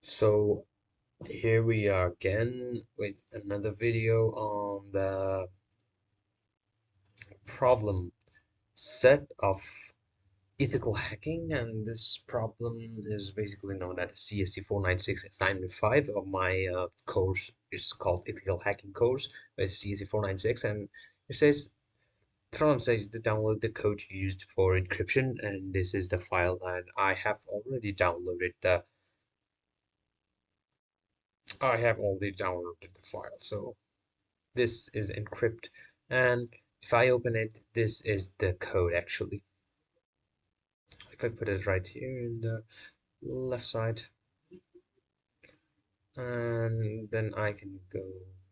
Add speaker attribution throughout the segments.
Speaker 1: So here we are again with another video on the problem set of ethical hacking, and this problem is basically known as CSC 496 assignment 5 of my course. It's called ethical hacking course with CSC 496, and it says problem says to download the code used for encryption, and this is the file, and I have already downloaded the file. So this is encrypt, and if I open it, this is the code actually. If I put it right here in the left side, and then I can go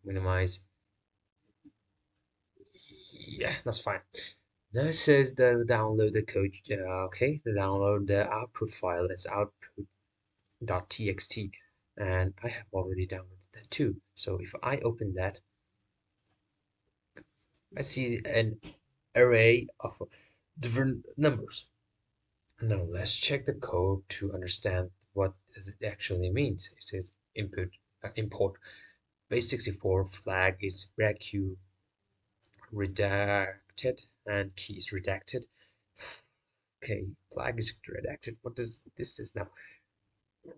Speaker 1: minimize. Yeah, that's fine. Now it says the download the code. Okay, the download the output file. It's output.txt, and I have already downloaded that too. So if I open that, I see an array of different numbers. Now let's check the code to understand what it actually means. It says import base64 flag is braq redacted and key is redacted. Okay, flag is redacted. What does this is now?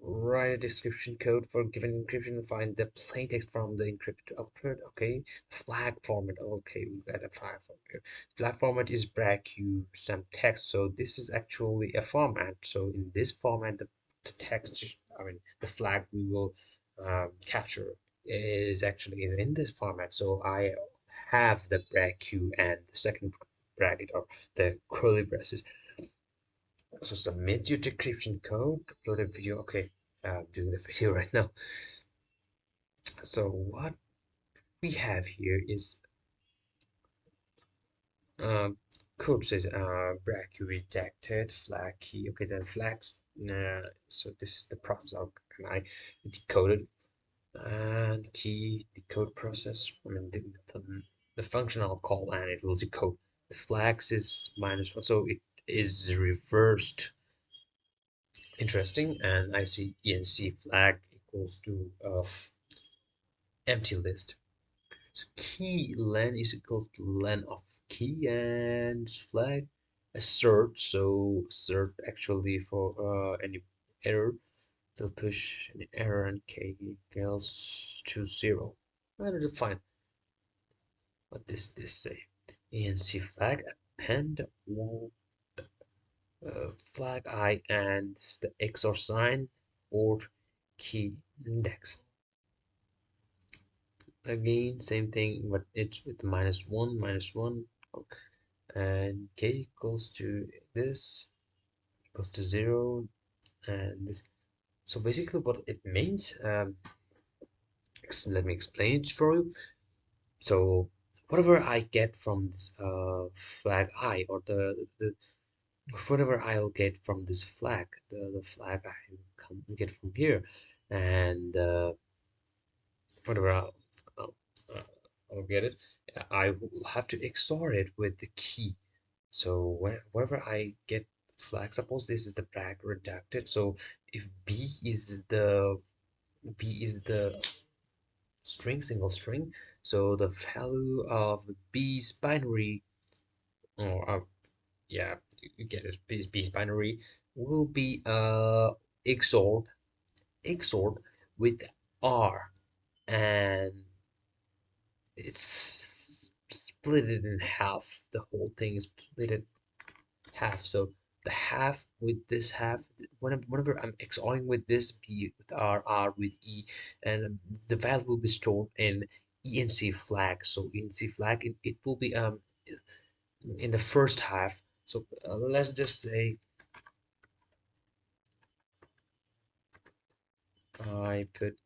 Speaker 1: Write a description code for given encryption and find the plaintext from the encrypted output. Okay, flag format. Okay, we got a flag format here. Flag format is braq some text. So this is actually a format. So in this format, the text, I mean, the flag we will capture is in this format. So I have the braq and the second bracket or the curly braces. So submit your decryption code, upload a video. Okay, I'm doing the video right now. So what we have here is uh, code says braq redacted flag key. Okay, then flags. So this is the process. And I decoded and key decode process. I mean the function I'll call and it will decode. The flags is -1, so it is reversed. Interesting, and I see enc flag equals to empty list. So key len is equal to len of key and flag assert. So assert actually for any error, they'll push an error and k equals to 0. I don't define what this say. Enc flag append wall flag I and the XOR sign or key index. Again, same thing, but it's with -1, and k equals to this equals to 0, and this. So basically, what it means, let me explain it for you. So whatever I get from this flag I, or the whatever I'll get from this flag, the flag I get from here, and whatever I'll, uh, I'll get it, I will have to XOR it with the key. So wherever I get flag, suppose this is the braq redacted. So if B is the string, single string, so the value of B's binary, or yeah, you get it, B's binary will be XORed with R, and it's split it in half. The whole thing is split in half. So the half with this half, whenever I'm XORing with this, B with R with E, and the value will be stored in ENC flag. So ENC flag, it will be in the first half. So let's just say I put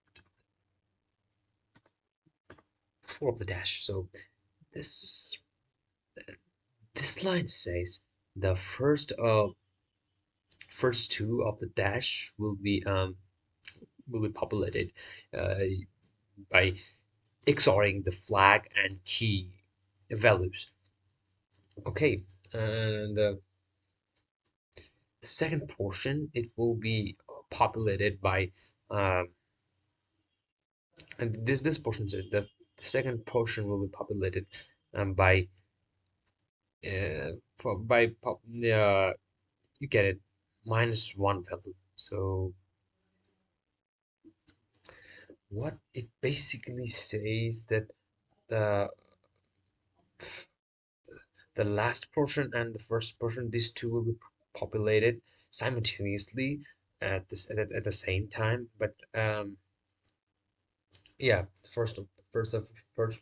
Speaker 1: 4 of the dash. So this this line says the first 2 of the dash will be populated uh, by XORing the flag and key values. Okay, and the second portion, it will be populated by Um, and this portion says that the second portion will be populated by you get it -1 value. So what it basically says that the the last portion and the first portion, these two will be populated simultaneously at the same time. But yeah, the first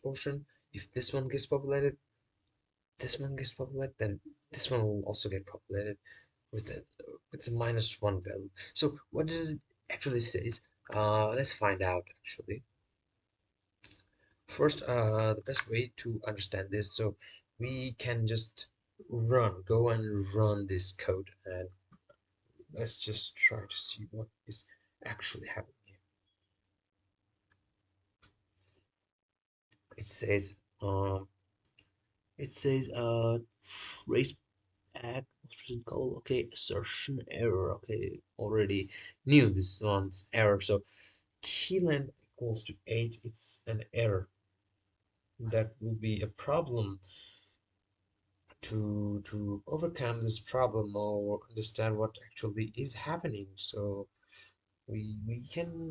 Speaker 1: portion, if this one gets populated, this one gets populated, then this one will also get populated with the -1 value. So what does it actually says? Let's find out actually. First, the best way to understand this, so we can just go and run this code, and let's just try to see what is actually happening here. It says, trace back call. Okay, assertion error. Okay, already knew this one's error. So key length equals to 8. It's an error. That will be a problem to overcome this problem or understand what actually is happening. So we can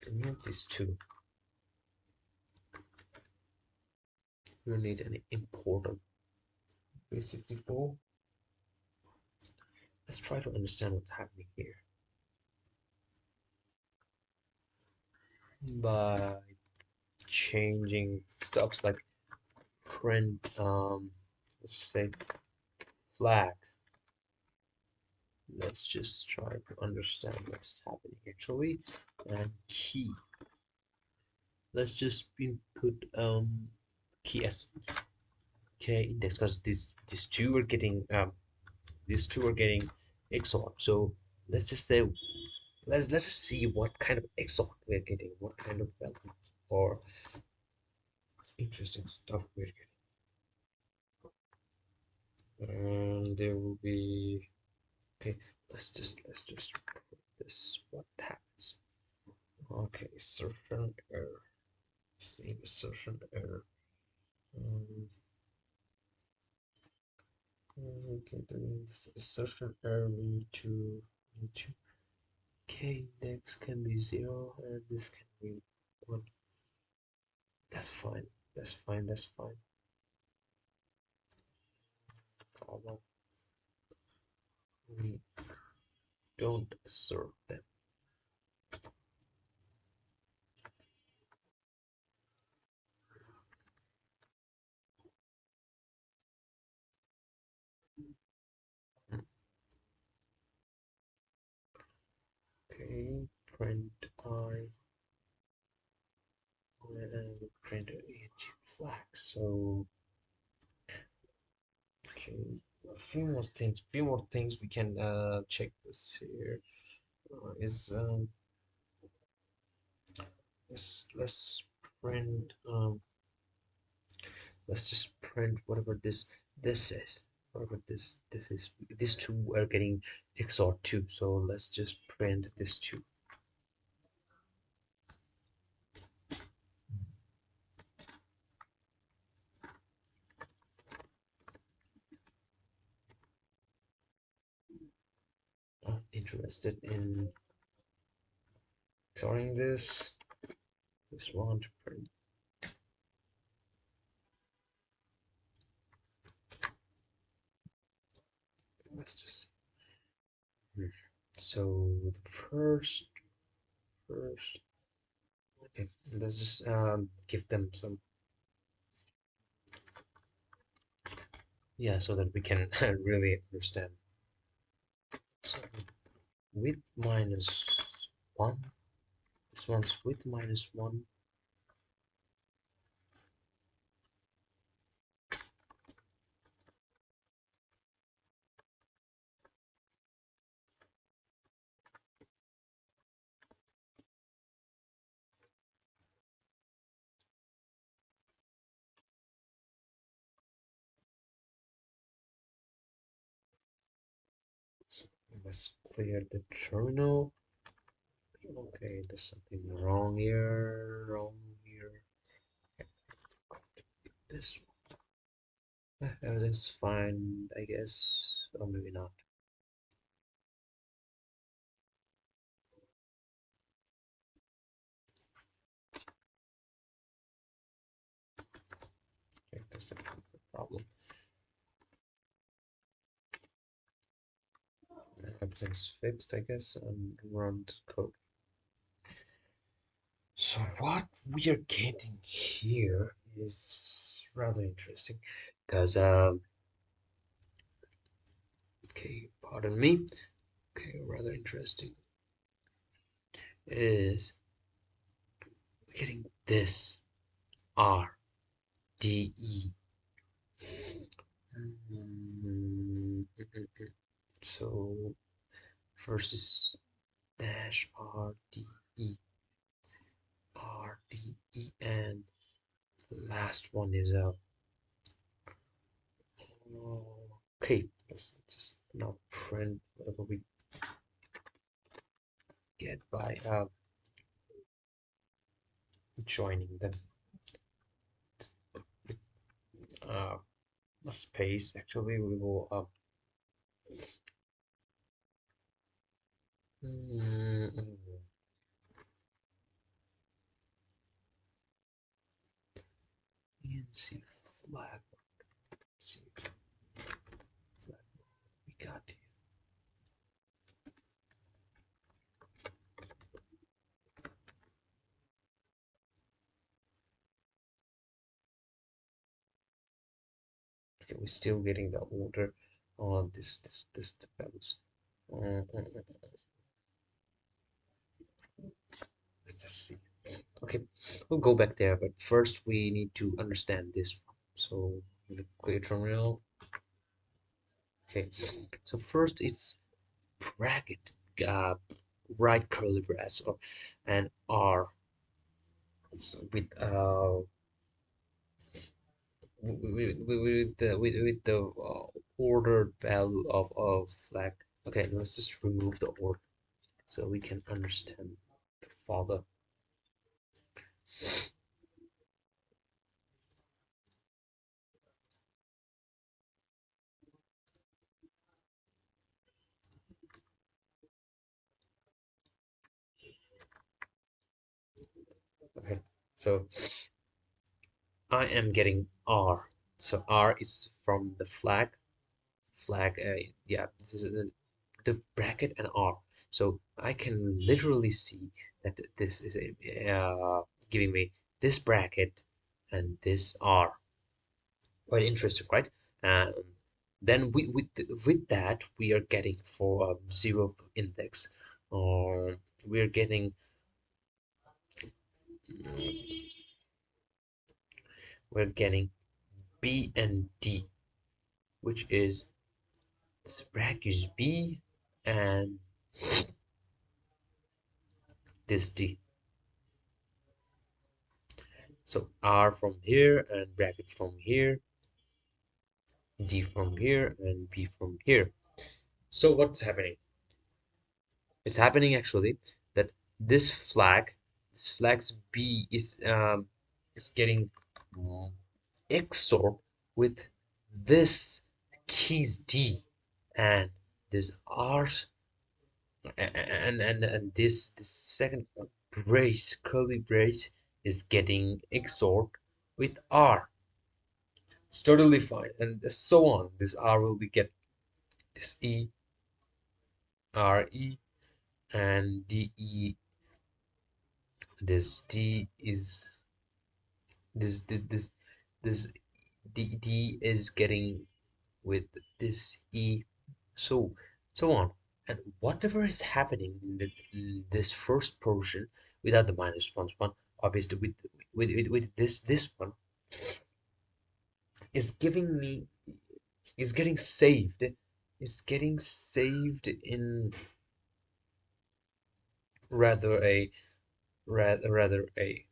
Speaker 1: remove these two. We need an importer base64. Let's try to understand what's happening here by changing stuffs like print, let's say flag. Let's just try to understand what's happening actually. And key, let's just input key as index, because these two are getting XOR. So let's just say, let's just see what kind of XOR we're getting, what kind of value or interesting stuff we're getting. And there will be, okay, let's just put this, what happens. Okay, assertion error, same assertion error. Okay, the assertion error, we need to k index can be 0 and this can be 1. That's fine. That's fine. That's fine. We don't assert them. Okay, print I and print ing flag. So okay, few more things we can check this here. Is let's print let's just print whatever this is, whatever this is. These two are getting XOR 2, so let's just print this 2. Not interested in XORing this. Just want to print. Let's just so the first okay, let's just give them some, yeah, so that we can really understand. So with -1, this one's with -1. Let's clear the terminal. Okay, there's something wrong here. Wrong here. This one. Everything's fine, I guess. Or maybe not. Okay, that's the problem. Everything's fixed, I guess, and run the code. So what we are getting here is rather interesting because okay, pardon me. Okay, rather interesting is we're getting this R D E. So first is dash R D E R D E, and last one is a okay. Let's just now print whatever we get by joining them. Uh, a space. Actually, we will mm, ENC flag. Let's see flag we got here. Okay, we're still getting the order on this values. Let's just see. Okay, we'll go back there, but first we need to understand this one. So clear terminal. Okay, so first it's bracket, uh, right curly brace or and R, so with the ordered value of flag. Okay, let's just remove the order so we can understand further. Okay, so I am getting R. So R is from the flag. Yeah, this is the bracket and R. So I can literally see that this is giving me this bracket and this R. Quite interesting, right? Um, then with that we are getting for zeroth index. We're getting mm, we're getting B and D, which is this bracket is B and this D. So R from here and bracket from here, D from here and B from here. So what's happening? It's happening actually that this flag's B is getting XOR with this keys D and this R and this second brace curly brace is getting XORed with R. It's totally fine, and so on. This R will be get this E, R E, and D E. This D is this this D is getting with this E, so so on. And whatever is happening in this first portion without the minus one, obviously with this one is giving me is getting saved is getting saved in rather a rather a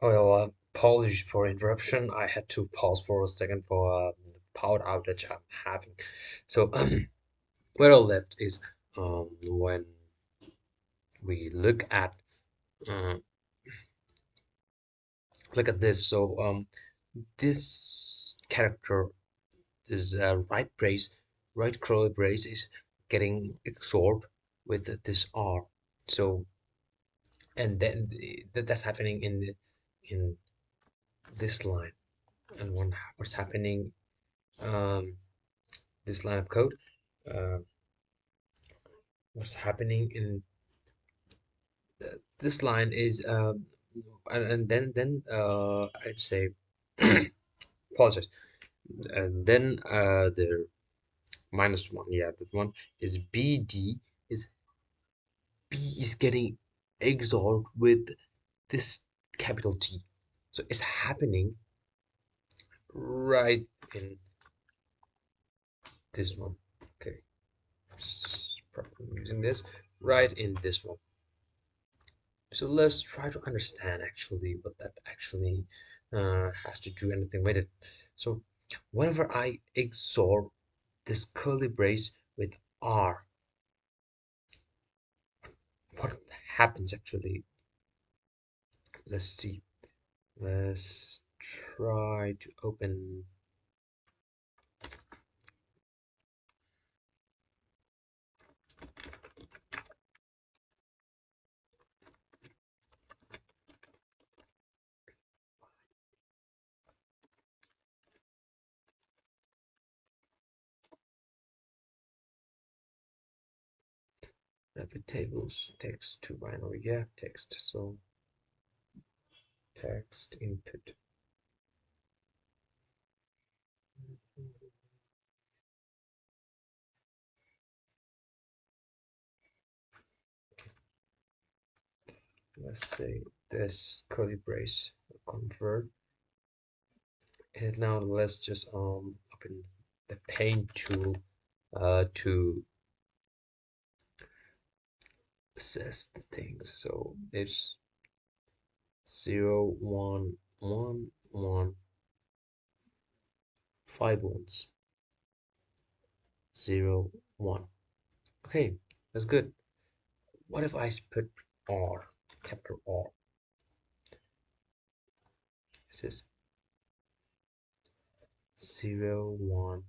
Speaker 1: well apologies for interruption. I had to pause for a second for power outage I'm having. So what all left is when we uh, look at this. So this character, this right curly brace is getting absorbed with this R. So and then that's happening in this line, and what's happening um this line of code, uh, what's happening in this line is and then I'd say apologize, and then the minus one, yeah, that one is BD, is B is getting exiled with this capital T. So it's happening right in this one. Okay, properly using this right in this one. So let's try to understand actually what that actually has to do anything with it. So whenever I XOR this curly brace with R, what happens actually? Let's see. Let's try to open. Rapid tables, text to binary, yeah, text. So text input. Let's say this curly brace convert. And now let's just open the paint tool to assess the things. So it's 0 1 1 1 5 ones 0 1. Okay, that's good. What if I put R, capital R? This is 0 1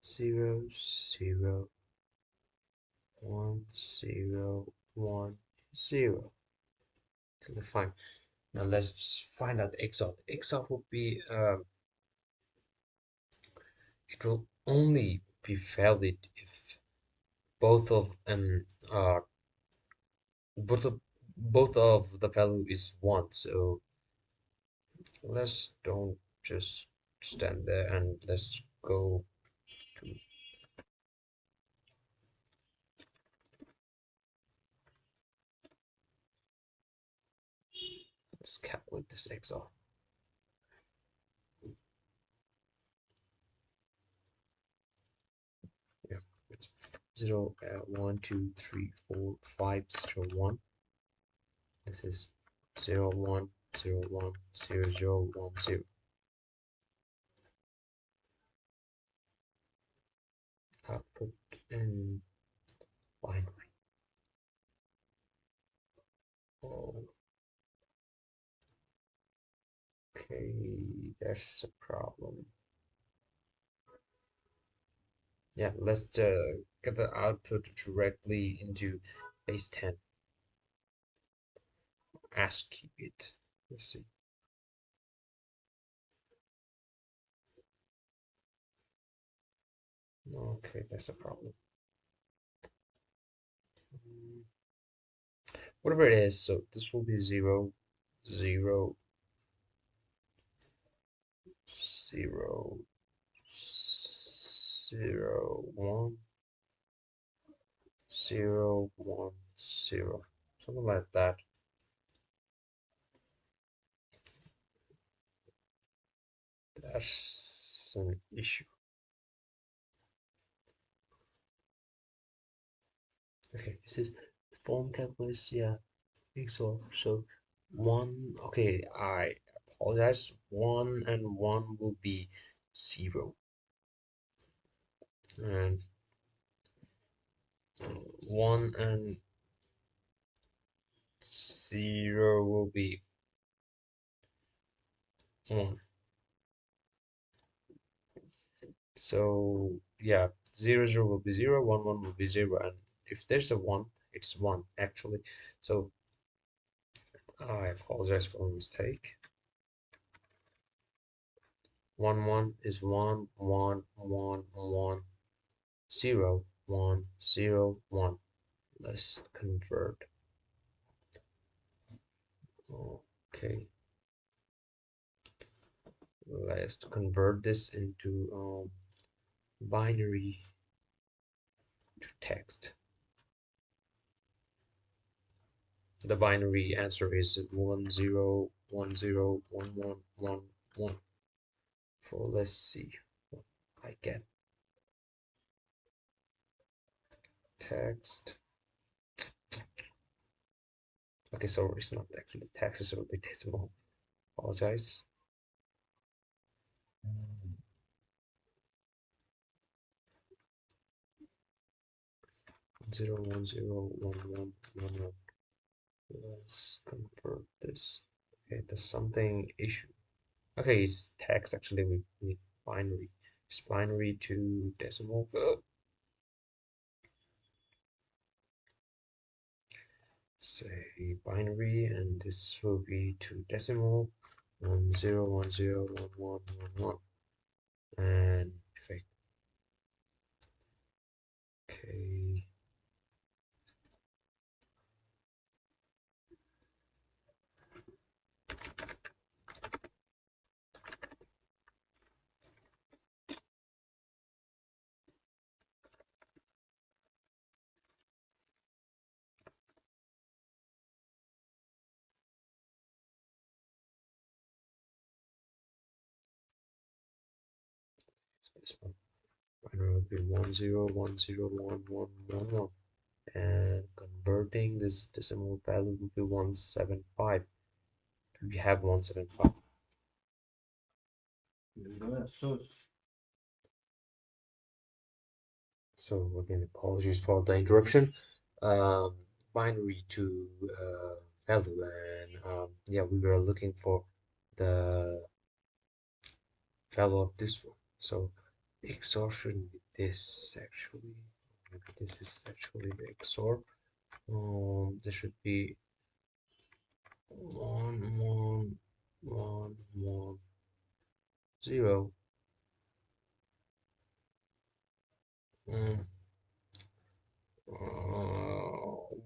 Speaker 1: 0 0 1 0 1 0. Okay, fine. Now let's find out the XOR. The XOR will be it will only be valid if both of them are both of the value is one. So let's don't just stand there and let's go to let's calculate this XOR. Yeah, it's 0 1 2 3 4 5 0 1. This is 0 1 0 1 0 0 1 0. Output in binary. Oh, okay, that's a problem. Yeah, let's get the output directly into base 10. ASCII bit. Let's see. Okay, that's a problem. Whatever it is, so this will be 0 0 0 0 1 0 1 0, something like that. That's an issue. Okay, this is form calculus, yeah, XOR. So one, okay, I apologize. 1 and 1 will be 0. and 1 and 0 will be 1. So yeah, 0 0 will be 0, 1 1 will be 0, and if there's a 1, it's 1 actually. So I apologize for the mistake. 1 1 is 1 1 1 1 0 1 0 1. Let's convert. Okay, let's convert this into binary to text. The binary answer is 1 0 1 0 1 1 1 1. So let's see what I get. Text. Okay, so it's not actually text, it will be decimal. Apologize. 0 1 0 1 1 1 1. Let's convert this. Okay, there's something issue. Okay, it's text actually. We need binary. It's binary to decimal. Say binary, and this will be to decimal. 1 0 1 0 1 1 1 1. And if I okay. This one. Binary will be 1 0 1 0 1 1 1 1. And converting this decimal value will be 175. We have 175. So again, apologies for the interruption. Um, Binary to value, and yeah, we were looking for the value of this one. So XOR shouldn't be this actually. Maybe this is actually the XOR. There should be 1 1 1 1 0.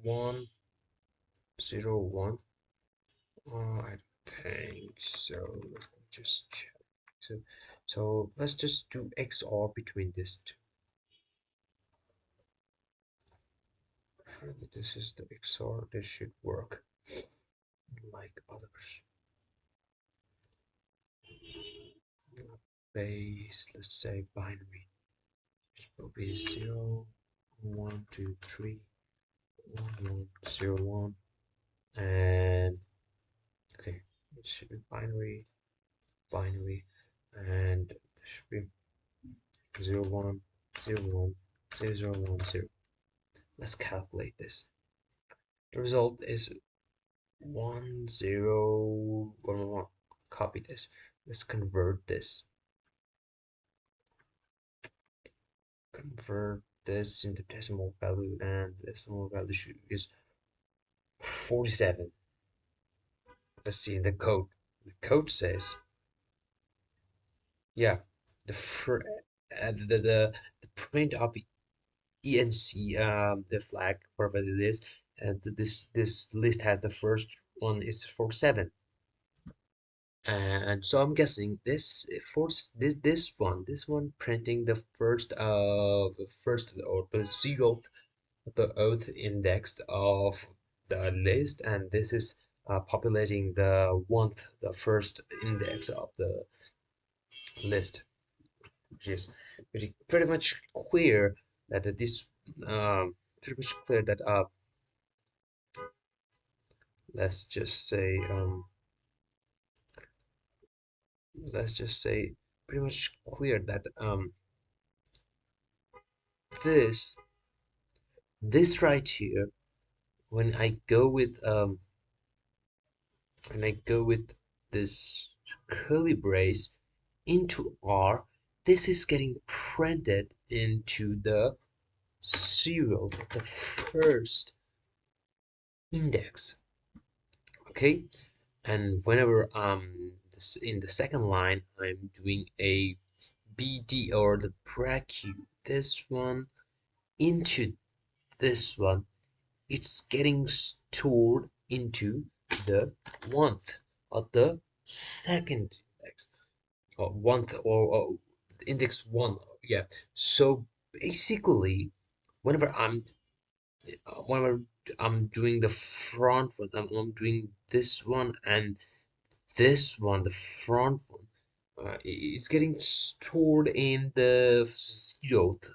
Speaker 1: 1 0 1. I think so. Let me just check. So let's just do XOR between these two. Surely this is the XOR. This should work like others. Base, let's say binary. It will be 0 1 2 3 1 1 0 1, and okay, it should be binary, binary, and there should be 0 1 0 1 0 0 1 0. Let's calculate this. The result is 1 0 1 1 1. Copy this. Let's convert this. Convert this into decimal value, and the decimal value is 47. Let's see in the code. The code says, yeah, the the print of ENC, the flag, whatever it is, and this list has the first one is 47. And so I'm guessing this one printing the first or the zeroth index of the list, and this is populating the first index of the list, which is pretty much clear that this pretty much clear that let's just say let's just say pretty much clear that this this right here, when I go with this curly brace into R, this is getting printed into the serial, the first index. Okay, and whenever in the second line I'm doing a BD or the bracket, this one into this one, it's getting stored into the 1th or the second index, or 1th, or index 1. Yeah, so basically whenever whenever I'm doing the front one, I'm doing this one and this one, the front one, it's getting stored in the 0th.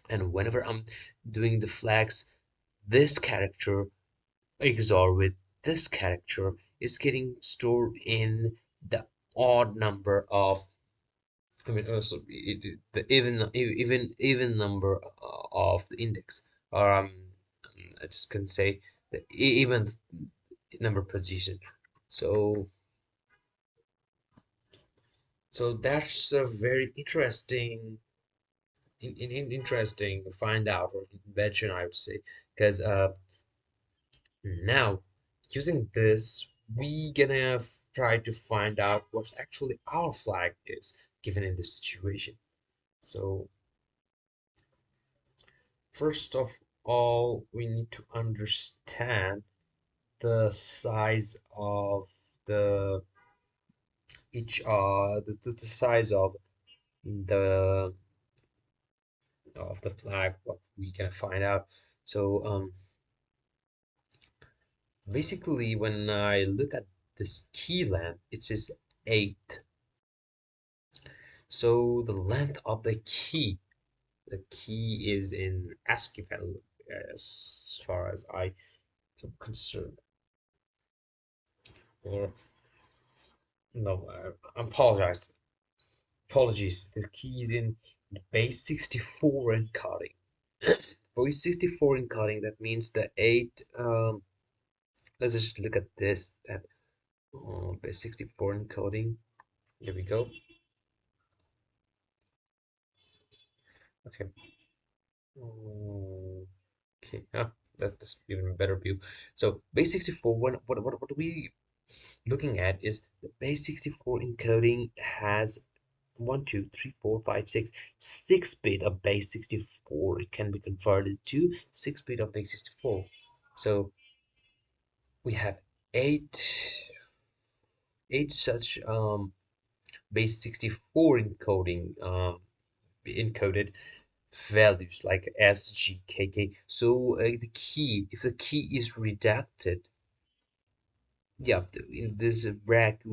Speaker 1: And whenever I'm doing the flags, this character XOR with this character is getting stored in the odd number of, I mean, also the even number of the index, or I just can say the even number position. So that's a very interesting find out or invention, I would say, because now using this we gonna try to find out what actually our flag is given in this situation. So first of all, we need to understand the size of the the size the of the flag, what we can find out. So basically when I look at this key length, it says 8. So the length of the key is in ASCII value as far as I am concerned. Or no, I apologize. Apologies. The key is in base 64 encoding. Base 64 encoding. That means the 8. Let's just look at this. That base 64 encoding. Here we go. Okay. Okay. That's even a better view. So base 64. What are we looking at is the base 64 encoding has 1, 2, 3, 4, 5, 6, 6 bit of base 64. It can be converted to 6 bit of base 64. So we have eight such base 64 encoded values like S, G, K, K. So the key, if the key is redacted, yeah, in this rag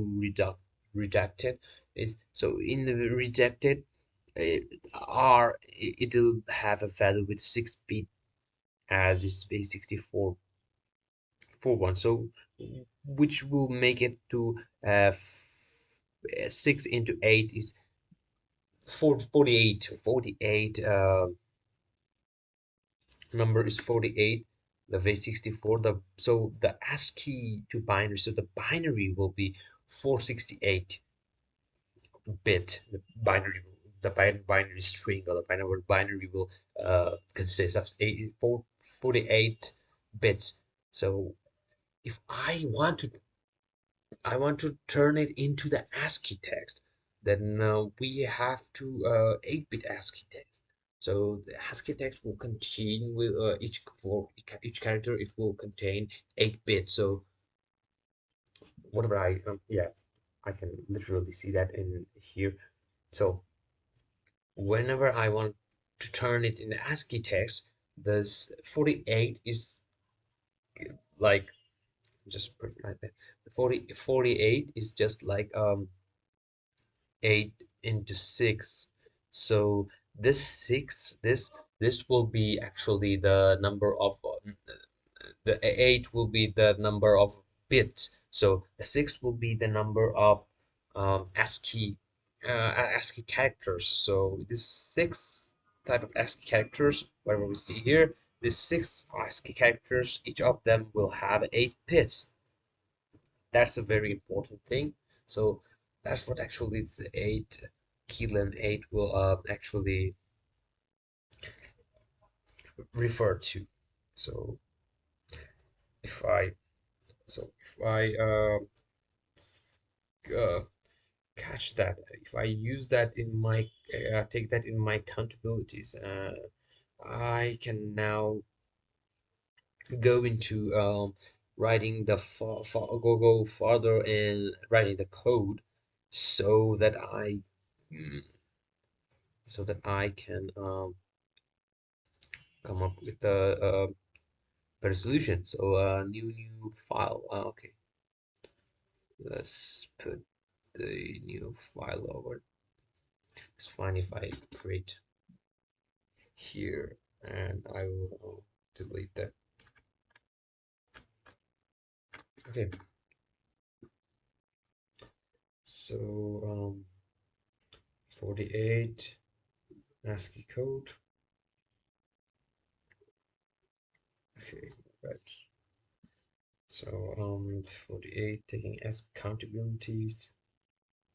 Speaker 1: redacted is, so in the rejected R, it'll have a value with 6 bit as is base 64 for one. So which will make it to 6 into 8 is 48. 48 number is 48. The base 64. So the ASCII to binary. So the binary will be 468 bit. The binary string, or the binary will consist of 48 bits. So if I want to turn it into the ASCII text, then we have to 8-bit ASCII text. So the ASCII text will contain with for each character, it will contain 8 bits. So whatever yeah, I can literally see that in here. So whenever I want to turn it into ASCII text, this 48 is like, just put it right there. The 48 is just like 8 into 6. So this will be actually the number of the 8 will be the number of bits. So the 6 will be the number of ASCII ASCII characters. So this 6 type of ASCII characters, whatever we see here. These 6 ASCII characters, each of them will have 8 bits. That's a very important thing. So that's what actually it's 8 key length 8 will actually refer to. So if I uh, catch that, if I use that in my take that in my countabilities, I can now go into writing the go farther in writing the code so that mm, I can come up with a better solution. So new file. Okay, let's put the new file over. It's fine if I create here, and I will delete that. Okay, so 48 ASCII code. Okay, right. So 48 taking as countabilities,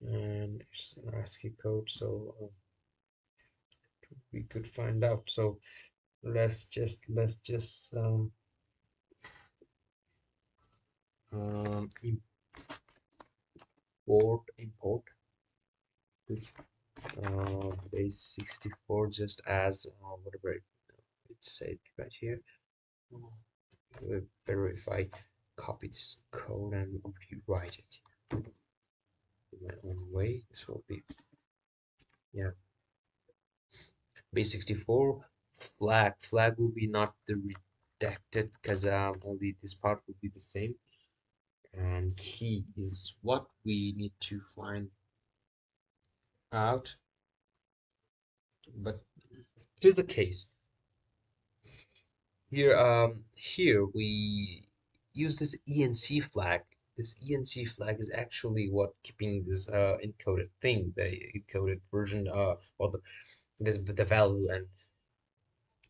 Speaker 1: and it's an ASCII code, so we could find out. So let's just um, import this base 64 just as whatever it said right here. Better if I copy this code and rewrite it in my own way. This will be, yeah, base 64 flag will be not the redacted because only this part will be the same, and key is what we need to find out. But here's the case. Here we use this ENC flag. This ENC flag is actually what keeping this encoded thing, the encoded version or the value, and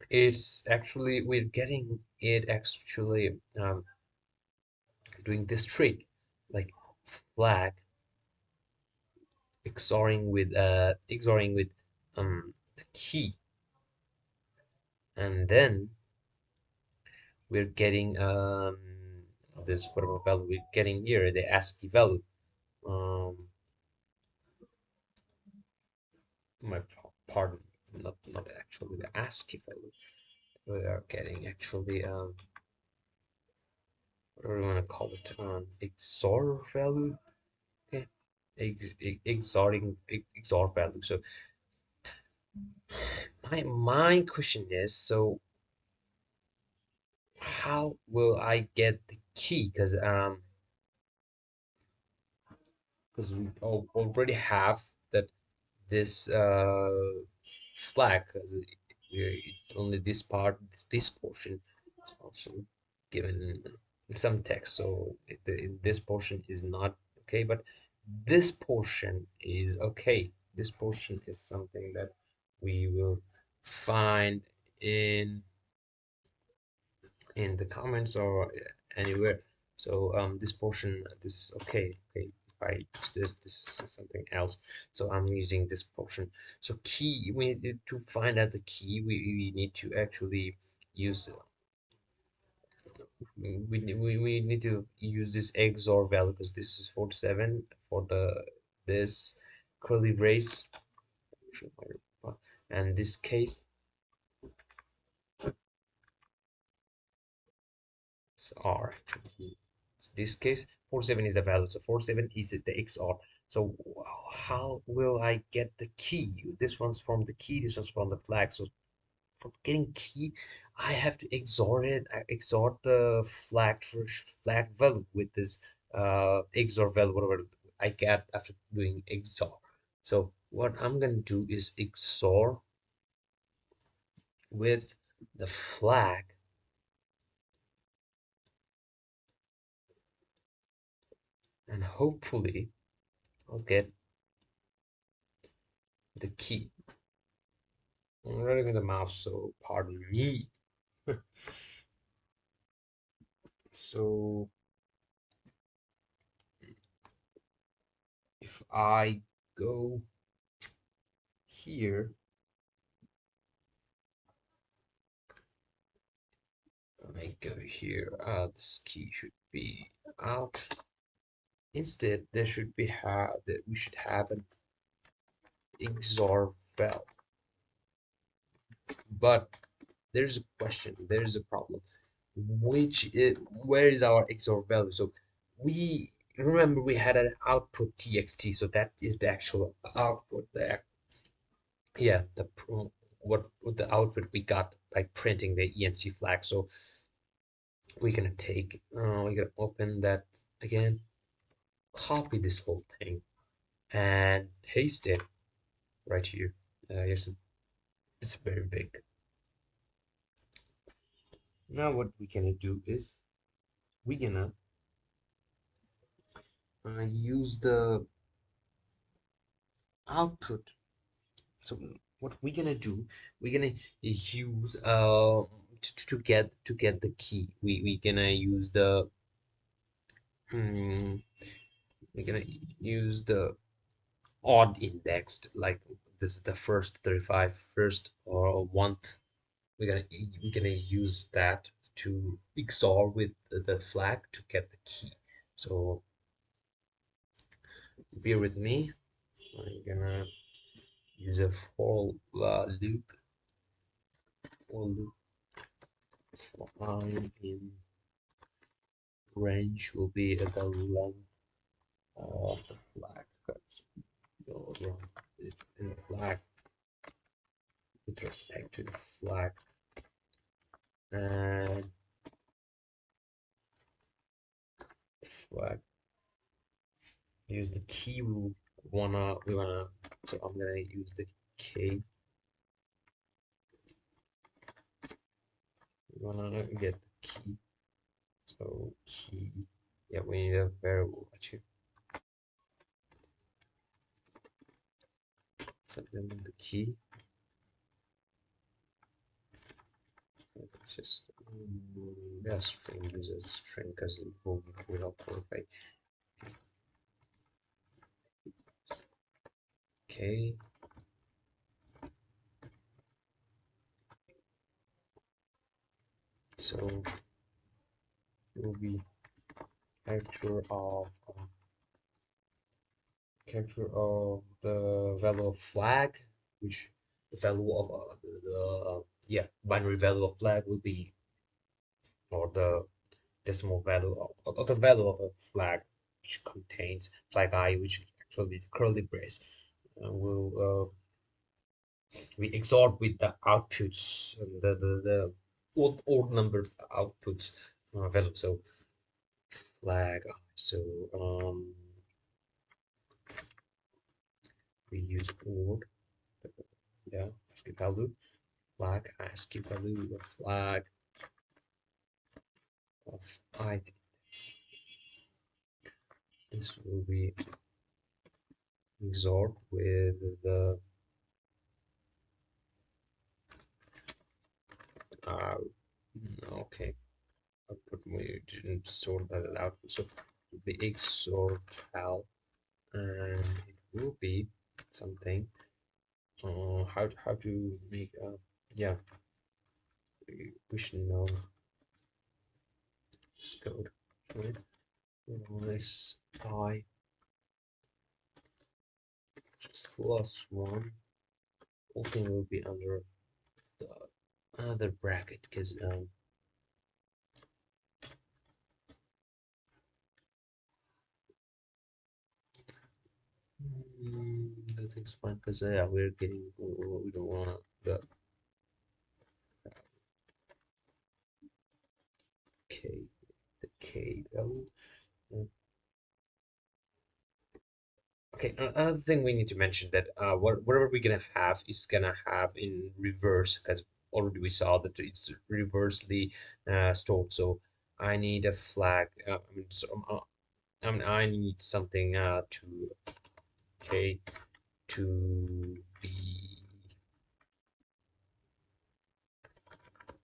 Speaker 1: it's actually we're getting it actually doing this trick, like flag XORing with the key, and then we're getting this whatever value we're getting here, the ASCII value. Um, my pardon, not actually the ASCII value. We are getting actually what do we want to call it? XOR value. Okay, XOR value. So my question is, so how will I get the key? Because we already have that this flag, because only this part, this portion is also given some text, so this portion is not okay, but this portion is okay. This portion is something that we will find in the comments or anywhere. So this portion, this okay. If I use this is something else. So I'm using this portion. So key, we need to find out the key. We need to actually use we need to use this XOR value because this is 47 for this curly brace, and this case is R actually. So this case 47 is the value, so 47 is the XOR. So how will I get the key? This one's from the key, this one's from the flag. So for getting key, I have to XOR it. I XOR the flag value with this XOR value, whatever I get after doing XOR. So what I'm gonna do is XOR with the flag, and hopefully I'll get the key. I'm running with the mouse, so pardon me. So if I go here, I go here, this key should be out. Instead, there should be that we should have an XOR val. But there's a question, there's a problem. Where is our XOR value? So we remember we had an output txt, so that is the actual output there. Yeah, what the output we got by printing the ENC flag. So we're gonna open that again, copy this whole thing, and paste it right here. It's very big. Now what we're gonna do is we're gonna use the output. So what we're gonna do, we're gonna use to get the key. We're gonna use the hmm, we're gonna use the odd indexed, like this is the first 35 first or one. We're gonna use that to XOR with the flag to get the key. So bear with me. I'm gonna use a for loop for I in range will be at the length of the flag. We'll run it in flag with respect to the flag, and flag use the key we wanna so I'm gonna use the K. We wanna get the key. So key, yeah, we need a variable actually. So then the key, just yeah, string, use as a string because it will help verify. Okay. So it will be character of the value of flag, which the value of the yeah, binary value of flag will be, or the decimal value of the value of a flag, which contains flag I, which is actually the curly brace, will we XOR with the outputs, the odd numbered outputs value. So flag I. So we use odd, yeah, ASCII value, flag ASCII value, flag of I. This will be XORed with the uh, okay, output we didn't store that output, so the XOR val, and it will be something. How to make yeah, we should know this code, right? This I plus one, whole thing will be under the another bracket because everything's fine because yeah, we're getting, we don't want the k the k value. Okay, another thing we need to mention that whatever we're gonna have is gonna have in reverse, because already we saw that it's reversely stored. So I need a flag. I need something to okay to be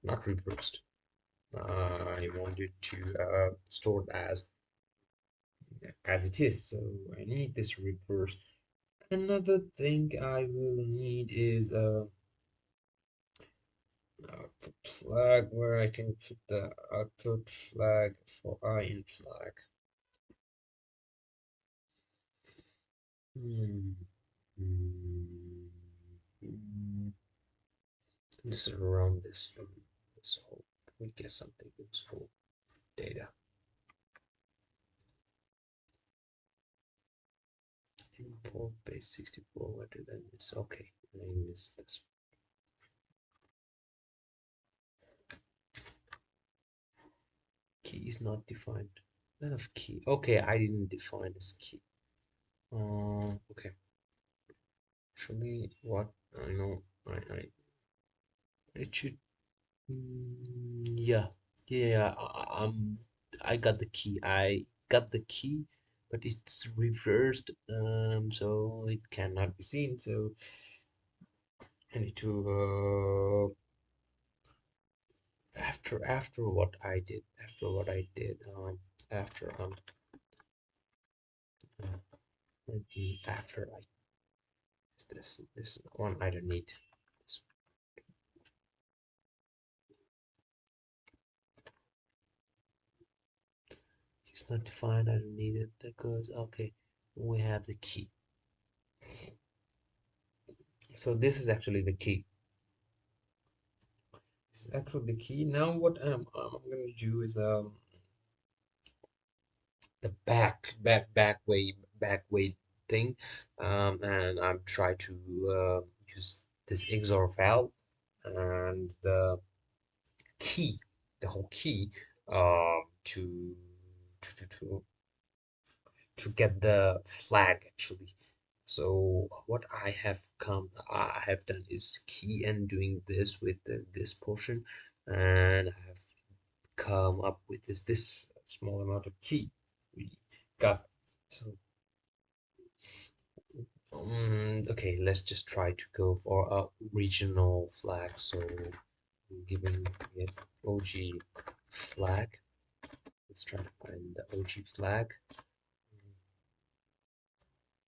Speaker 1: not reversed. I want it to stored as it is, so I need this reverse. Another thing I will need is output flag where I can put the output flag for in flag. Hmm. Hmm. Just run this whole, we get something useful data. Import base 64. What did I miss? Okay, I missed this. Key is not defined. None of key. Okay, I didn't define this key. Okay. Actually, what I know, I it should. Yeah, yeah. I got the key. I got the key, but it's reversed. So it cannot be seen. So I need to after what I did, after after I this one I don't need. This, it's not defined. I don't need it because okay, we have the key. So this is actually the key. This is actually the key. Now what I'm gonna do is the back way thing, and I'm try to use this XOR valve and the key, the whole key, to to to to to get the flag actually. So what I have done is key and doing this with this portion, and I have come up with this small amount of key we got. So okay, let's just try to go for a regional flag. So I'm giving it OG flag. Let's try to find the OG flag.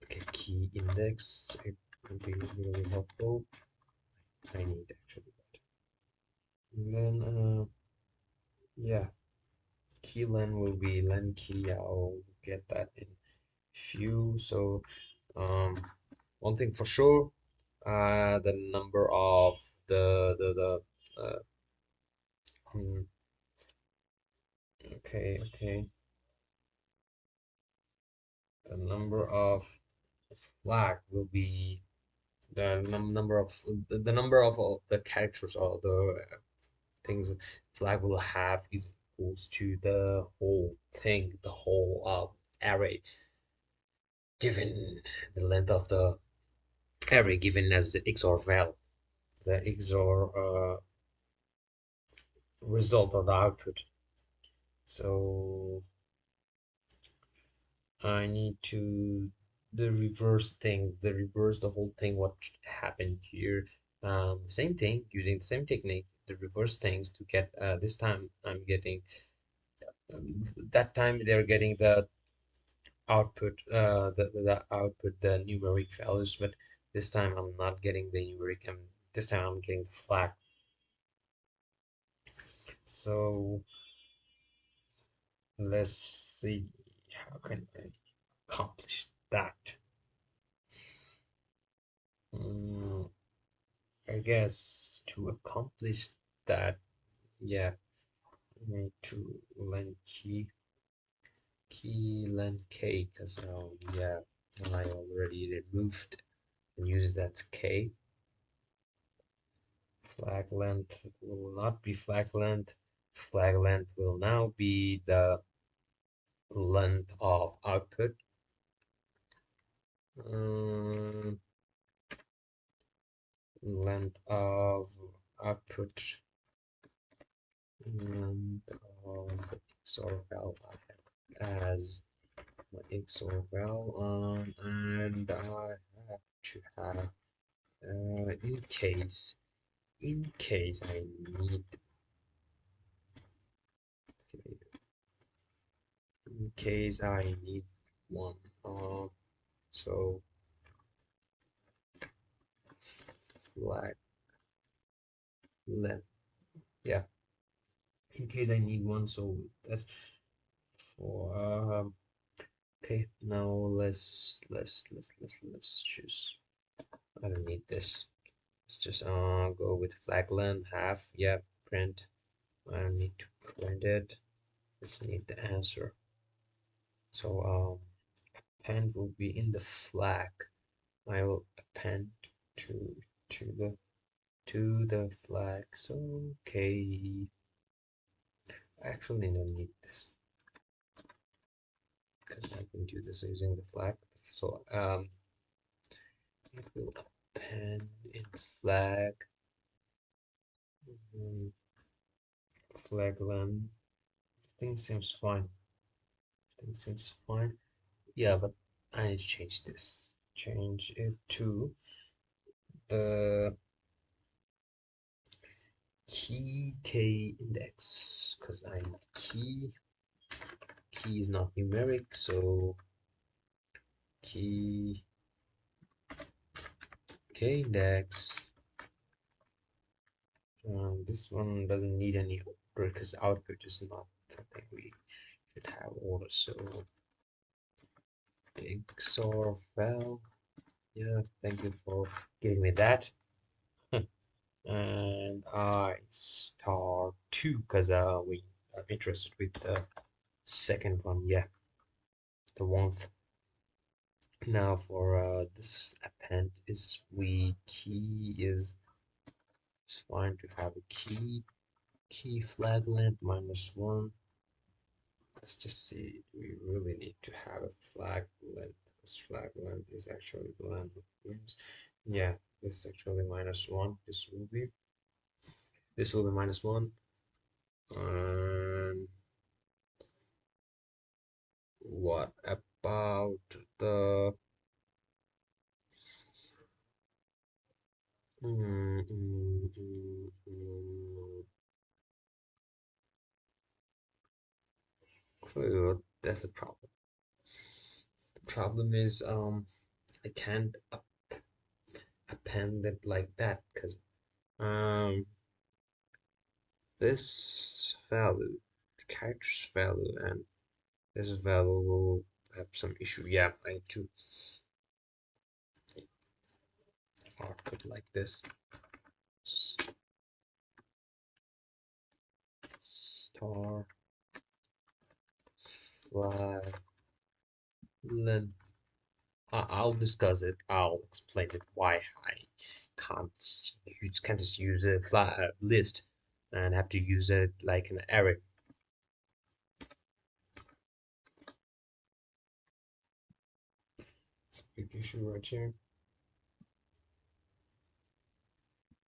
Speaker 1: Okay, key index. It would be really helpful. I need actually that. And then yeah, key len will be len key. I'll get that in few. So um one thing for sure, the number of the hmm, okay, the number of flag will be the number of the number of all the characters or the things flag will have is equals to the whole thing, the whole array, given the length of the array given as the XOR value, the XOR result or the output. So I need to reverse the whole thing. What happened here? Same thing, using the same technique, the reverse things to get. This time I'm getting. That time they're getting the output, the output, the numeric values, but this time I'm not getting the numeric. This time I'm getting the flag. So let's see how can I accomplish that. Mm, I guess to accomplish that, yeah, I need to learn key learn k because yeah, I already removed and used that k. Flag length will not be flag length. Flag length will now be the length of output. Um, length of output and the XOR valve as my XOR valve and I have to have in case I need in case I need one. So flag length. Yeah, in case I need one. So that's for okay. Now let's choose. I don't need this. Let's just go with flag length half. Yeah, print. I don't need to print it. Just need the answer. So append will be in the flag. I will append to to the flag. So okay. I actually don't need this because I can do this using the flag. So it will append in flag. Flag length. Thing seems fine. Thing seems fine. Yeah, but I need to change this. Change it to the key index because I need key is not numeric, so key k index. This one doesn't need any order because output is not something we should have order. So XOR val. Yeah, thank you for giving me that. And I star 2 because we are interested with the second one. Yeah, the one. Now for this append is we key is it's fine to have a key flag length -1. Let's just see, do we really need to have a flag length? Because flag length is actually the length of names. Yeah, this is actually -1. This will be -1. And what about the clue? That's a problem. The problem is I can't append it like that because um this value, the character's value, and this value will have some issue. Yeah, I need to output like this. Star flag len. I'll discuss it. I'll explain it why I can't just use a flat list and have to use it like an array. It's a big issue right here.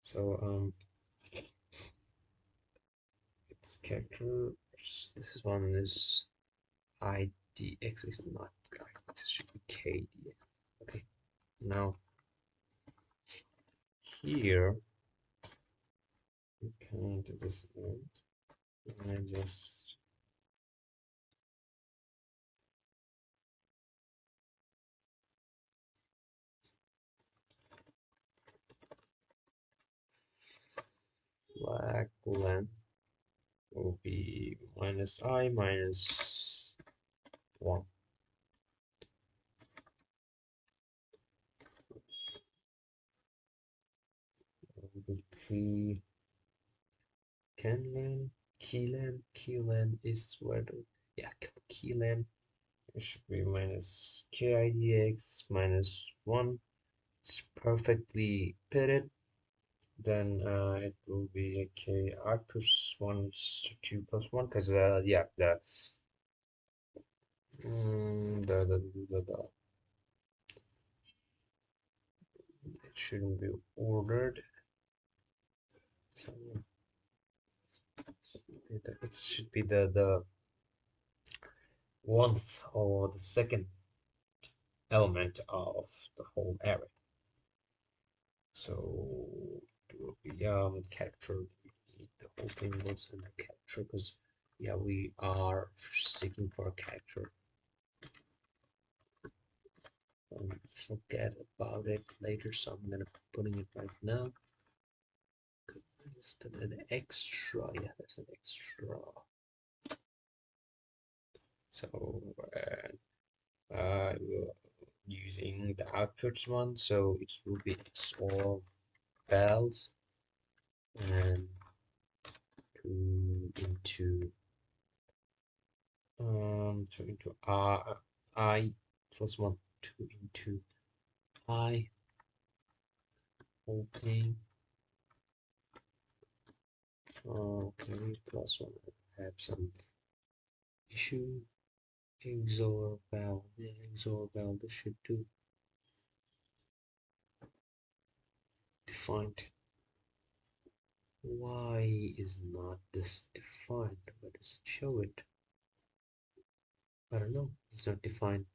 Speaker 1: So its character. This is one is IDX is not it should be KDX. Okay, now here we can do this and I just flag length will be -I -1. Key kenlen keylen is where the yeah keylen it should be minus KIDX -1. It's perfectly pitted. Then it will be a KI plus 1 to 2 plus 1 because yeah the it shouldn't be ordered. So it should be the 1th or the 2nd element of the whole array. So it will be character. The whole thing goes in the character because Yeah, we are seeking for a character. Forget about it later, so I'm gonna putting it right now. Is that an extra? Yeah, that's an extra. So I will using the outputs one, so it will be XOR bells and 2 into I plus 1, 2 into I whole thing. Okay, plus 1. I have some issue. XOR val. Yeah, XOR val. This should do defined. Why is not this defined? Why does it show it? I don't know. It's not defined.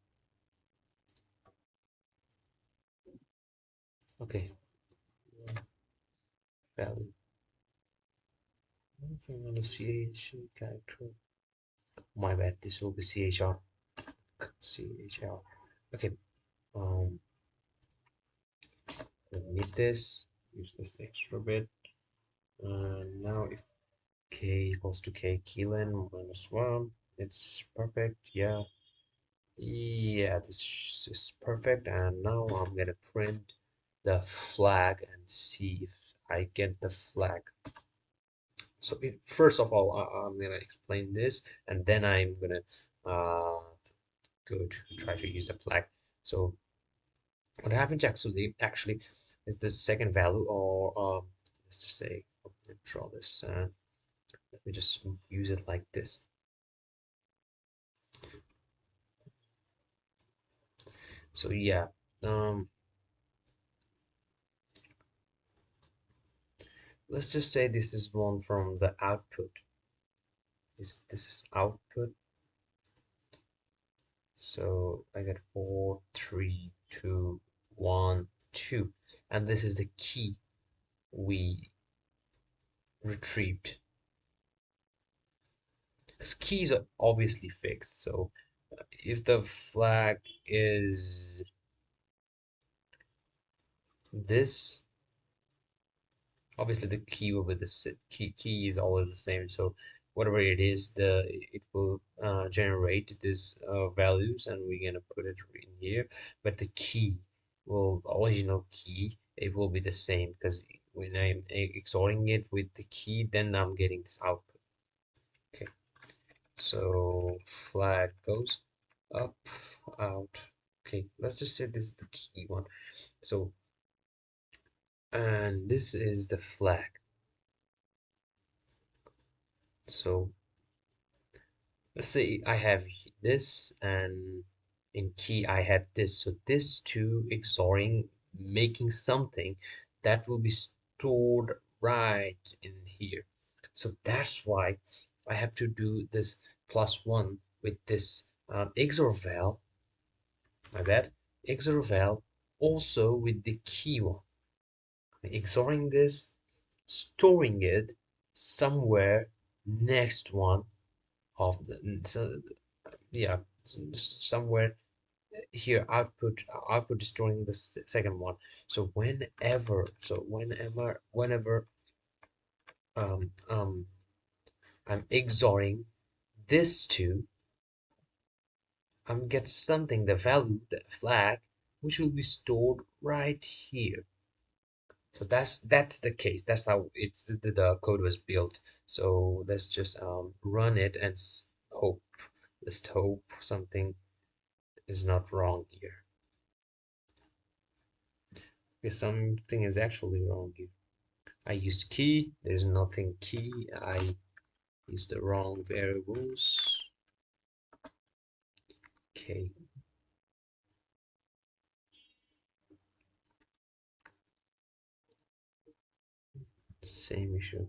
Speaker 1: Okay. Value. Anything on the CH character. My bad. This will be CHR. CHR. Okay. Um. I need this. Use this extra bit. And now if k equals to k keyln minus 1, it's perfect. Yeah. Yeah, this is perfect. And now I'm gonna print the flag and see if I get the flag. So first of all, I'm gonna explain this, and then I'm gonna go to try to use the flag. So what happens actually is the second value, or let's just say, let me draw this. Let me just use it like this. So yeah, let's just say this is one from the output. This is output. So I get 4, 3, 2, 1, 2, and this is the key we retrieved. Because keys are obviously fixed. So if the flag is this, obviously the key will be the key is always the same. So whatever it is, it will generate this values, and we're gonna put it in here. But the key will original key, it will be the same, because when I'm XORing it with the key, then I'm getting this output. Okay, so flag goes up, out. Okay, let's just say this is the key one. So, and this is the flag. So let's say I have this, and in key I have this. So this two XORing, making something that will be stored right in here. So that's why I have to do this +1 with this XOR val, my bad, XOR val, also with the key one. XORing this, storing it somewhere next one of the, so yeah, somewhere here, output destroying the second one. So whenever um um I'm XORing this two, I'm get something, the value, the flag, which will be stored right here. So that's the case. That's how the code was built. So let's just run it and hope. Let's hope something is not wrong here. Because something is actually wrong here. I used key. There's nothing key. I used the wrong variables. Okay. Same issue.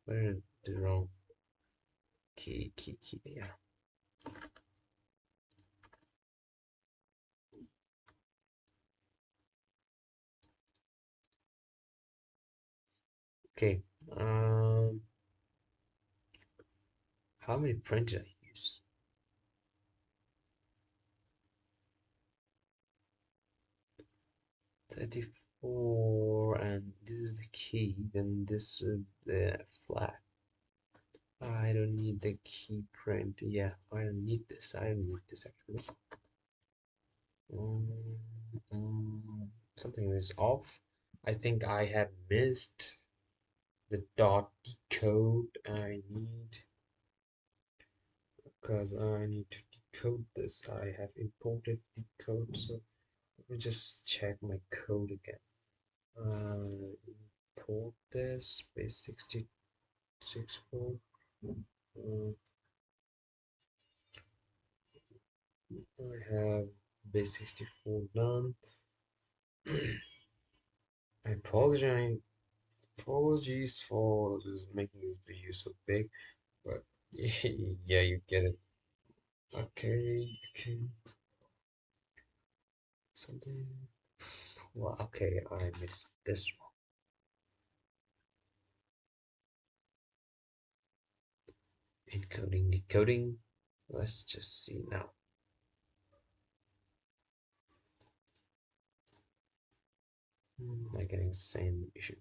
Speaker 1: Where did the wrong key? Yeah. Okay. Um. How many print did I use? $34, and this is the key. Then this is the flag. I don't need the key print. Yeah, I don't need this. I don't need this actually. Something is off. I think I have missed the dot decode I need, because I need to decode this. I have imported decode, so let me just check my code again. Import this base 6064. I have base 64 done. I apologies for just making this video so big, but yeah, you get it. Okay, something. Well, okay, I missed this one. Encoding, decoding. Let's just see now. I'm getting the same issue.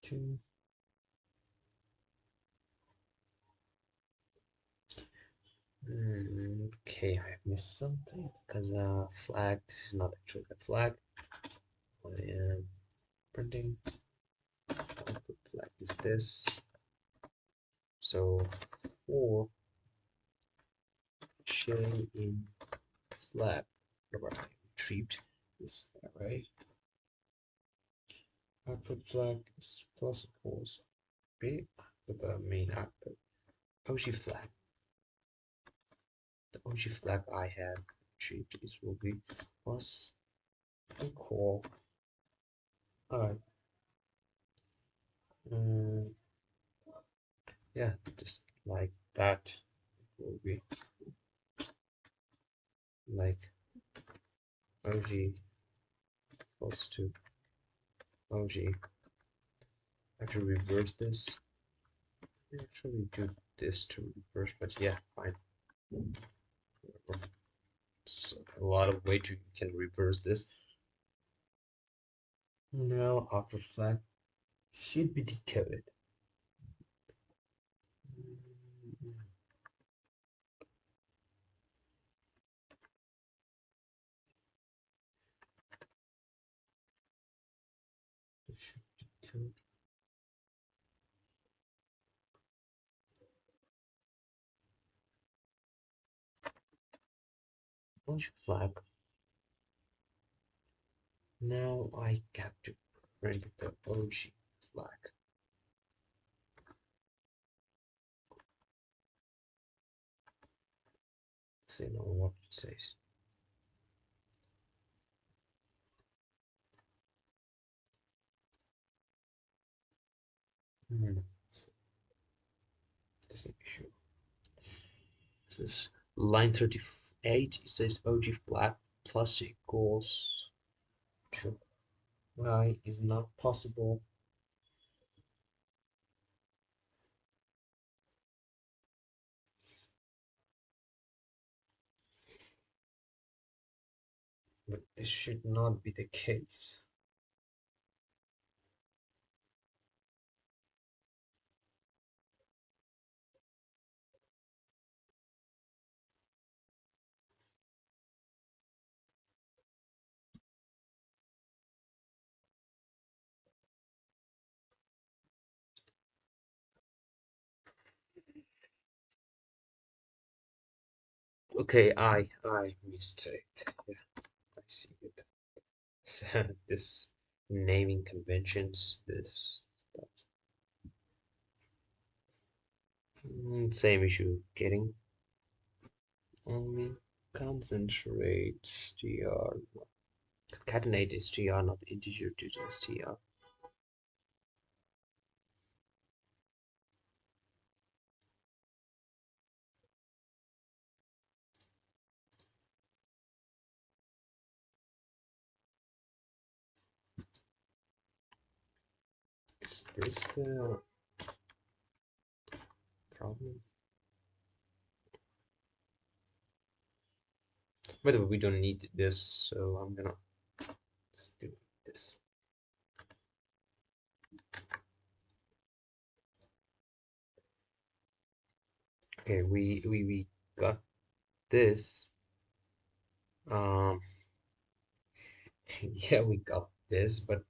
Speaker 1: Two. Okay, I missed something because flag. This is not actually a flag. I am printing. Output flag is this. So for sharing in flag, whenever I retrieved this array, output flag is plus equals b, the main output OG flag. The OG flag I have retrieved is will be plus equal. Alright. Yeah, just like that. It will be like OG equals to OG. I have to reverse this. I actually do this to reverse, but yeah, fine. It's a lot of ways you can reverse this. Now output flag should be decoded. It should decode. OG flag. Now I have to print the OG flag. See now what it says. That's an issue. This is line 38. It says OG flag plus equals to. Why is not possible? But this should not be the case. Okay, I mistake. Yeah, I see it. So, this naming conventions, this stuff. Same issue. Getting only concentrate str. Concatenate str, not integer to str. this the problem? By the way, we don't need this, so I'm gonna just do this. Okay, we got this. Um, yeah, we got this, but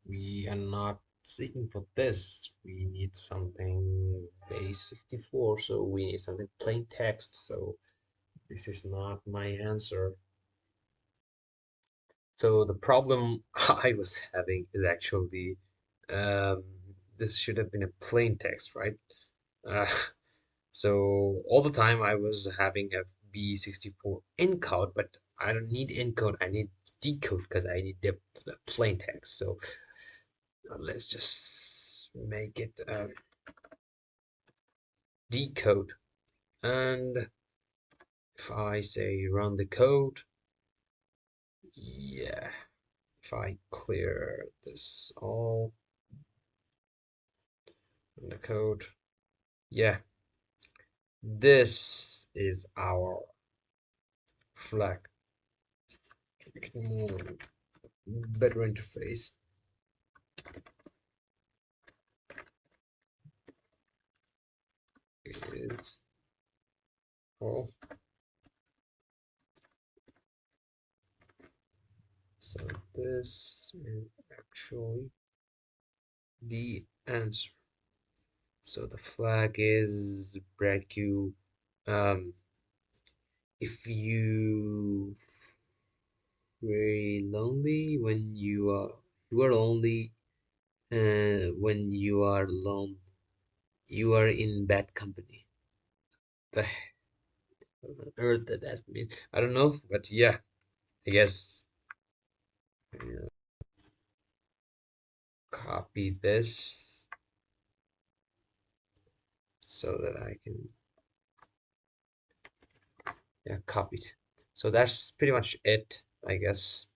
Speaker 1: we are not seeking for this. We need something base 64, so we need something plain text. So this is not my answer. So the problem I was having is actually um, this should have been a plain text, right? Uh, so all the time I was having a B64 encode, but I don't need encode. I need decode because I need the plain text. So let's just make it decode. And if I say run the code, yeah, if I clear this all in the code, yeah, this is our flag. Make it more better interface. Is all. So this is actually the answer. So the flag is break. If you very lonely when you are lonely when you are alone, you are in bad company. The earth that means I don't know, but yeah, I guess copy this so that I can, yeah, copy it. So that's pretty much it, I guess.